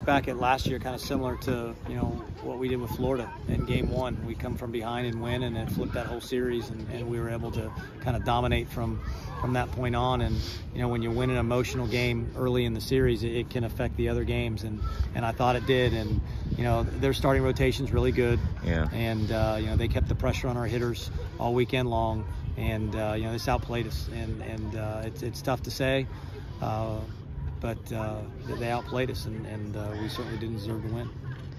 back at last year, kind of similar to what we did with Florida in Game 1. We come from behind and win, and then flip that whole series, and we were able to kind of dominate from that point on. And when you win an emotional game early in the series, it can affect the other games, and I thought it did. And their starting rotation's really good. Yeah. And they kept the pressure on our hitters all weekend long, and this outplayed us. And it's tough to say. But they outplayed us, and we certainly didn't deserve to win.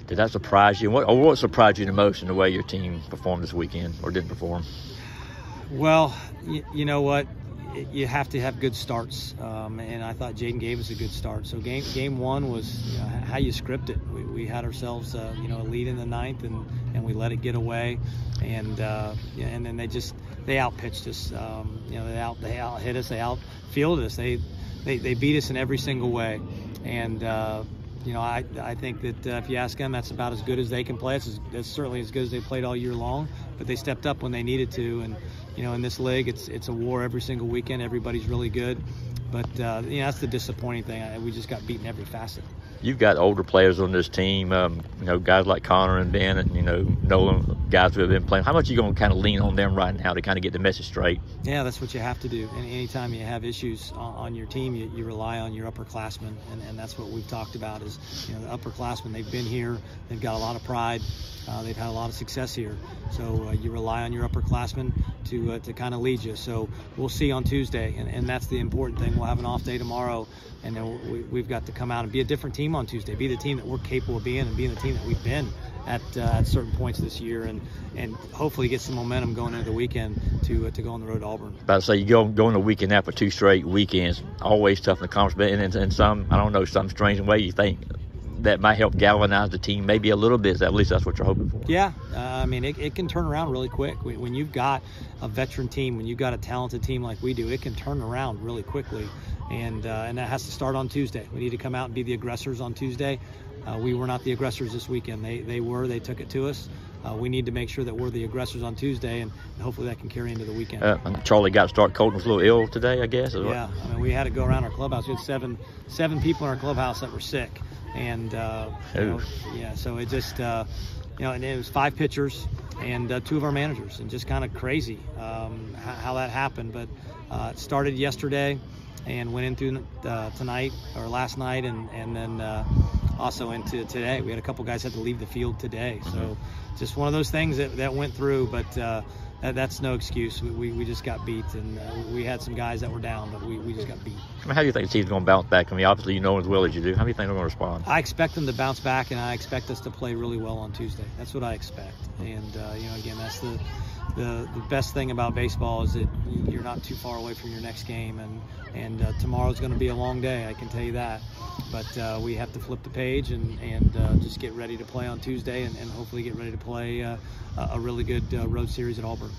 Did that surprise you? What surprised you the most in the way your team performed this weekend, or didn't perform? Well, you know what? You have to have good starts, and I thought Jaden gave us a good start. So game 1 was how you script it. We had ourselves a lead in the 9th, and we let it get away, and then they outpitched us. They out hit us, they outfielded us. They beat us in every single way, and I think that if you ask them, that's about as good as they can play. It's certainly as good as they played all year long, but they stepped up when they needed to. And in this league, it's a war every single weekend. Everybody's really good, but that's the disappointing thing. We just got beaten every facet. You've got older players on this team, guys like Connor and Ben, and Nolan, guys who have been playing. How much are you going to kind of lean on them right now to kind of get the message straight? Yeah, that's what you have to do. And anytime you have issues on your team, you rely on your upperclassmen, and that's what we've talked about. Is the upperclassmen, they've been here, they've got a lot of pride, they've had a lot of success here. So you rely on your upperclassmen to kind of lead you. So we'll see on Tuesday, and that's the important thing. We'll have an off day tomorrow, and then we've got to come out and be a different team on Tuesday, be the team that we're capable of being, and being the team that we've been at certain points this year, and hopefully get some momentum going into the weekend to go on the road to Auburn. About to say, you go on the weekend after 2 straight weekends, always tough in the conference, but in some, I don't know, some strange way you think that might help galvanize the team maybe a little bit. At least that's what you're hoping for. Yeah, it can turn around really quick. When you've got a veteran team, when you've got a talented team like we do, it can turn around really quickly. And that has to start on Tuesday. We need to come out and be the aggressors on Tuesday. We were not the aggressors this weekend. They took it to us. We need to make ssure that we're the aggressors on Tuesday, and hopefully that can carry into the weekend. Charlie got to start. Colton was a little ill today, I guess. Yeah, we had to go around our clubhouse. We had seven people in our clubhouse that were sick, and so it just and it was 5 pitchers and 2 of our managers, and just kind of crazy how that happened. But it started yesterday and went into tonight or last night, and then also into today. We had a couple guys had to leave the field today, so just one of those things that went through. But that's no excuse. We just got beat, and we had some guys that were down, but we just got beat. How do you think the team's going to bounce back? Obviously as well as you do. How do you think they're going to respond? I expect them to bounce back, and I expect us to play really well on Tuesday. That's what I expect. And again, that's the best thing about baseball is that you're not too far away from your next game, and tomorrow's going to be a long day, I can tell you that. But we have to flip the page and just get ready to play on Tuesday, and hopefully get ready to play a really good road series at Auburn.